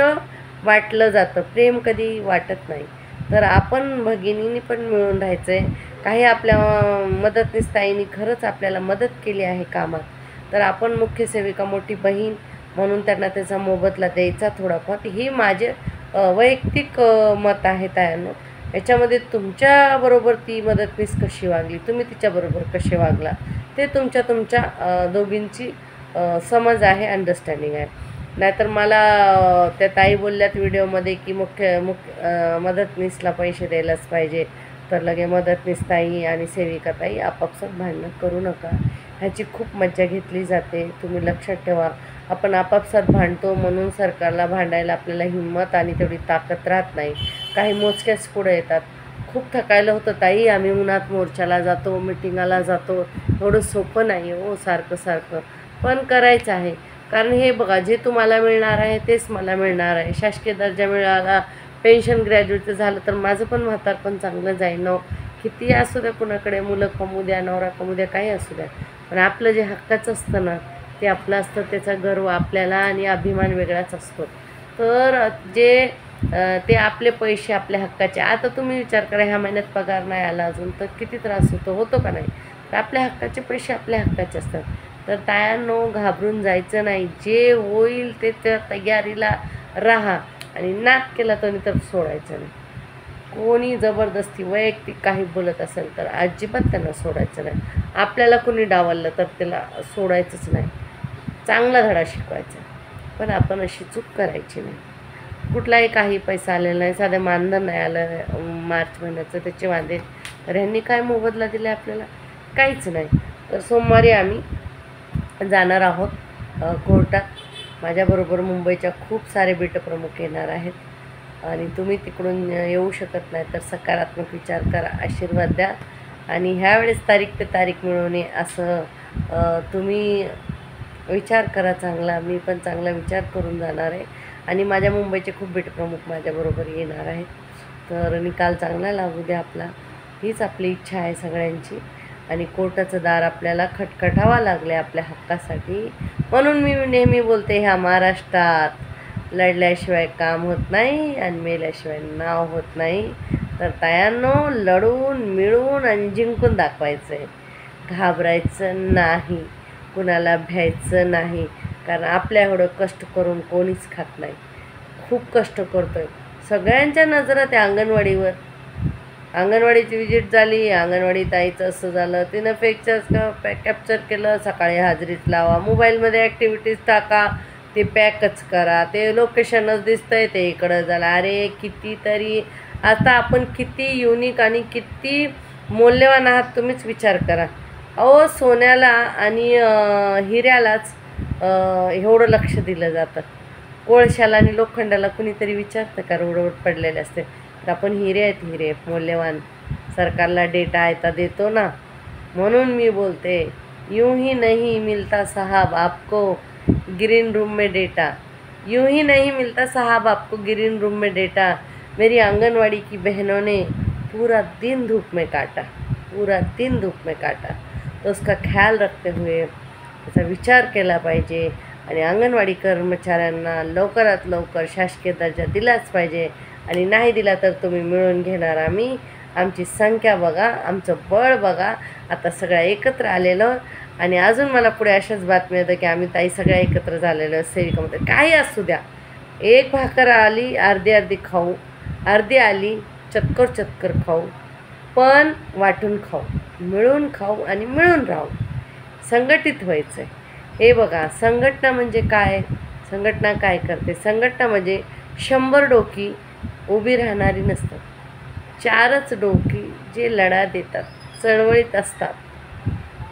वाटलं जातं, प्रेम कधी वाटत नाही. तर आपण भगिनींनी पण मिळून राहायचं आहे. काही आपल्या मदतनीस ताईंनी खरंच आपल्याला मदत केली आहे कामात, तर आपण मुख्य सेविका मोठी बहीण म्हणून त्यांना त्याचा मोबदला द्यायचा थोडाफार. ही माझे वैयक्तिक मत आहे तायांनो. याच्यामध्ये तुमच्याबरोबर ती मदतनीस कशी वागली, तुम्ही तिच्याबरोबर कसे वागला, ते तुमच्या दोघींची समज आहे, अंडरस्टँडिंग आहे. नाहीतर मला त्या ताई बोलल्यात व्हिडिओमध्ये की मदतनीसला पैसे द्यायलाच पाहिजे, तर लगे मदतनीस ताई आणि सेविका ताई आपापसात भांडणं करू नका. ह्याची खूप मज्जा घेतली जाते, तुम्ही लक्षात ठेवा. आपण आपापसात भांडतो म्हणून सरकारला भांडायला आपल्याला हिंमत आणि तेवढी ताकद राहत नाही. काही मोजक्याच पुढे येतात. खूप थकायला होतं ताई, आम्ही उन्हात मोर्चाला जातो, मिटिंगाला जातो, एवढं सोपं नाही हो सारखं, पण करायचं आहे. कारण हे बघा, जे तुम्हाला मिळणार आहे तेच मला मिळणार आहे. शासकीय दर्जा मिळाला, पेन्शन ग्रॅज्युएटचं झालं तर माझं पण म्हातारपण चांगलं जाईल ना. किती असू द्या, कुणाकडे मुलं कमवू द्या, नवरा कमवू द्या, काही असू द्या, पण आपलं जे हक्काचं असतं ना ते आपलं असतं. त्याचा गर्व आपल्याला आणि अभिमान वेगळाच असतो. तर ते आपले पैसे आपल्या हक्काचे. आता तुम्ही विचार करा, ह्या महिन्यात पगार नाही आला अजून तर किती त्रास होतो का नाही. तर आपल्या हक्काचे पैसे आपल्या हक्काचे असतात. तर तायांनो, घाबरून जायचं नाही. जे होईल ते त्या तयारीला राहा आणि नाक केला तर सोडायचं नाही. कोणी जबरदस्ती वैयक्तिक काही बोलत असेल तर अजिबात त्यांना सोडायचं नाही. आपल्याला कोणी डावललं तर त्याला सोडायचंच नाही. चांगला धडा शिकवायचा, पण आपण अशी चूक करायची नाही. कुठलाही काही पैसा आलेला नाही, साधं मानधन नाही आलं मार्च महिन्याचं, त्याचे वांदे, तर ह्यांनी काय मोबदला दिला आपल्याला? काहीच नाही. तर सोमवारी आम्ही जाणार आहोत कोर्टात. माझ्याबरोबर मुंबईच्या खूप सारे बेटप्रमुख येणार आहेत आणि तुम्ही तिकडून येऊ शकत नाही तर सकारात्मक विचार करा, आशीर्वाद द्या आणि ह्यावेळेस तारीख पे तारीख मिळवणे असं तुम्ही विचार करा चांगला. मी पण चांगला विचार करून जाणार आहे आणि माझ्या मुंबईचे खूप बेटप्रमुख माझ्याबरोबर येणार आहेत. तर निकाल चांगला लागू द्या आपला, हीच आपली इच्छा आहे सगळ्यांची. आणि कोर्टाचं दार आपल्याला खटखटावं लागले आपल्या हक्कासाठी. म्हणून मी नेहमी बोलते, ह्या महाराष्ट्रात लढल्याशिवाय काम होत नाही आणि मेल्याशिवाय नाव होत नाही. तर तायांनो, लढून मिळून आणि जिंकून दाखवायचं आहे. घाबरायचं नाही, कुणाला भ्यायचं नाही, कारण आपल्या एवढं कष्ट करून कोणीच खात नाही. खूप कष्ट करतो आहे. सगळ्यांच्या नजरा त्या अंगणवाडीवर. अंगणवाडीची विजिट झाली, अंगणवाडी ताईचं असं झालं, तिनं कॅप्चर केलं, सकाळी हाजरीच लावा, मोबाईलमध्ये ॲक्टिव्हिटीज टाका, ते पॅकच करा, ते लोकेशनच दिसतंय, ते इकडं झालं. अरे कितीतरी, आता आपण किती युनिक आणि किती मौल्यवान आहात तुम्हीच विचार करा. अहो, सोन्याला आणि हिऱ्यालाच एवढं लक्ष दिलं जातं. कोळशाला आणि लोखंडाला कुणीतरी विचारतं का? रोडवर पडलेले असते. तर आपण हिरे आहेत, हिरे मौल्यवान. सरकारला डेटा आयता देतो ना. म्हणून मी बोलते, यूं ही नहीं मिलता साहब आपको ग्रीन रूम में डेटा, यूं ही नहीं मिलता साहब आपको ग्रीन रूम में डेटा. मेरी आंगनवाड़ी की बहनों ने पूरा दिन धूप में काटा, पूरा दिन धूप में काटा. तो उसका ख्याल रखते हुए त्याचा विचार केला पाहिजे आणि अंगणवाडी कर्मचाऱ्यांना लवकरात लवकर शासकीय दर्जा दिलाच पाहिजे. आणि नाही दिला तर तुम्ही मिळून घेणार आम्ही. आमची संख्या बघा, आमचं बळ बघा. आता सगळ्या एकत्र आलेलं आणि अजून मला पुढे अशाच बातम्या येतं की आम्ही ताई सगळ्या एकत्र झालेलं सेविकामध्ये. काही असू द्या, एक भाकर आली अर्धी अर्धी खाऊ, अर्धी आली चतकर खाऊ, पण वाटून खाऊ, मिळून खाऊ आणि मिळून राहू. संघटित व्हायचं आहे. हे बघा, संघटना म्हणजे काय? संघटना काय करते? संघटना म्हणजे 100 डोकी उभी राहणारी नसतात, 4च डोकी जे लढा देतात, चळवळीत असतात,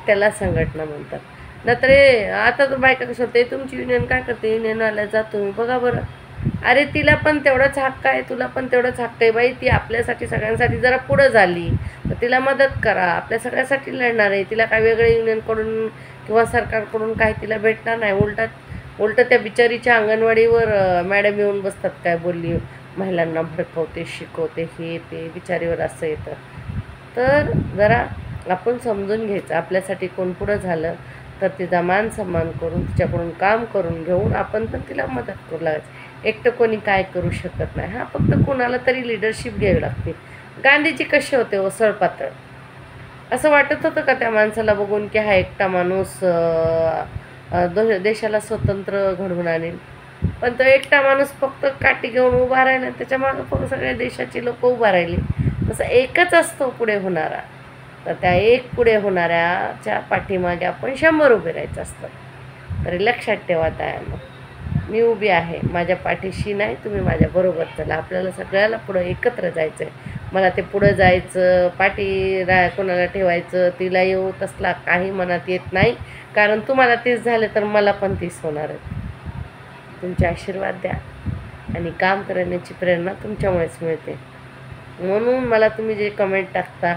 त्याला संघटना म्हणतात. नंतर आता तर बायका कसं होते, तुमची युनियन काय करते? युनियनवाल्या जा तुम्ही बघा बरं. अरे तिला पण तेवढाच हक्क आहे, तुला पण तेवढाच हक्क आहे बाई. ती आपल्यासाठी सगळ्यांसाठी जरा पुढं झाली तर तिला मदत करा. आपल्या सगळ्यासाठी लढणार आहे. तिला काय वेगळे युनियनकडून किंवा सरकारकडून काय तिला भेटणार नाही. उलटं त्या बिचारीच्या अंगणवाडीवर मॅडम येऊन बसतात, काय बोलली, महिलांना भडकवते, शिकवते, हे ते बिचारीवर असं येतं. तर जरा आपण समजून घ्यायचं, आपल्यासाठी कोण पुढं झालं तर तिचा मान सन्मान करून, तिच्याकडून काम करून घेऊन आपण पण तिला मदत करू लागायचं. एकटं कोणी काय करू शकत नाही. फक्त कोणाला तरी लिडरशिप घ्यावी लागते. गांधीजी कसे होते? ओसळ पातळ. असं वाटत होतं का त्या माणसाला बघून की हा एकटा माणूस देशाला स्वतंत्र घडवून आणेल? पण तो एकटा माणूस फक्त काठी घेऊन उभा राहिला, त्याच्या मागं फक्त सगळ्या देशाची लोक उभा राहिली. तसं एकच असतो पुढे होणारा. तर त्या एक पुढे होणाऱ्याच्या पाठीमागे आपण 100 उभे राहायचं असतं. तरी लक्षात ठेवा तायांनो, मी उभी आहे, माझ्या पाठीशी नाही, तुम्ही माझ्याबरोबर चला. आपल्याला सगळ्याला पुढं एकत्र जायचं आहे. मला ते पुढं जायचं, कोणाला ठेवायचं, तिला येऊ तसला काही मनात येत नाही. कारण तुम्हाला 30 झाले तर मला पण 30 होणार आहेत. तुमचे आशीर्वाद द्या आणि काम करण्याची प्रेरणा तुमच्यामुळेच मिळते. म्हणून मला तुम्ही जे कमेंट टाकता,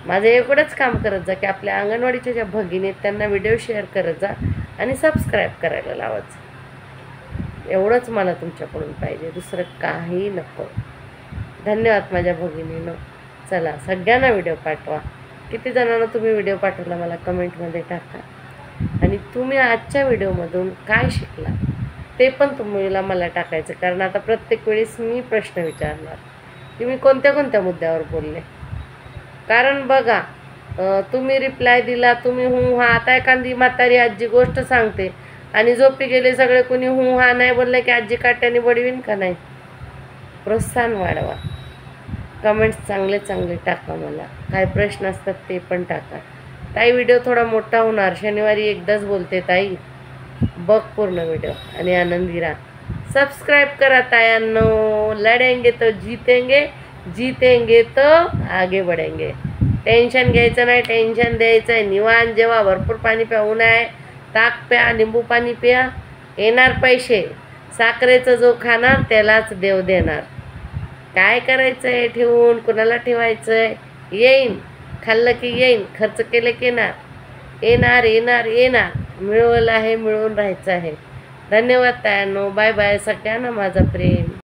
माझं एवढंच काम करत जा की आपल्या अंगणवाडीच्या ज्या भगिनी आहेत त्यांना व्हिडिओ शेअर करत जा आणि सबस्क्राईब करायला लावायचं. एवढंच मला तुमच्याकडून पाहिजे, दुसरं काही नको. धन्यवाद माझ्या भगिनीनं. चला सगळ्यांना व्हिडिओ पाठवा. किती जणांना तुम्ही व्हिडिओ पाठवला मला कमेंटमध्ये टाका. आणि तुम्ही आजच्या व्हिडिओमधून काय शिकला ते पण तुम्हाला मला टाकायचं. कारण आता प्रत्येक वेळेस मी प्रश्न विचारणार की मी कोणत्या कोणत्या मुद्द्यावर बोलले. कारण बघा, तुम्ही रिप्लाय दिला, तुम्ही हा. आता एखादी म्हातारी आजी गोष्ट सांगते आणि झोपी गेले सगळे, कोणी हा नाही बोललं की आजी काट्याने बडवीन का नाही? प्रोत्साहन वाढवा. कमेंट्स चांगले चांगले टाका. मला काय प्रश्न असतात ते पण टाका. ताई व्हिडिओ थोडा मोठा होणार, शनिवारी एकदाच बोलते ताई. बघ पूर्ण व्हिडिओ आणि आनंदी राहा. सबस्क्राईब करा तायांनो. लढेंगे तो जीतेंगे, जीतेंगे तो आगे बढ़ेंगे. टेन्शन घ्यायचं नाही, टेन्शन द्यायचं आहे. निवांत जेव्हा, भरपूर पाणी प्या, आहे ताक प्या, लिंबू पाणी प्या. येणार पैसे. साखरेचं जो खाणार त्यालाच देव देणार. काय करायचं आहे ठेवून, कुणाला ठेवायचं आहे? येईन, खाल्लं की येईन, खर्च केले की येणार. येणार येणार येणार. मिळवलं आहे, मिळवून राहायचं आहे. धन्यवाद तायांनो. Bye bye. सगळ्यांना माझा प्रेम.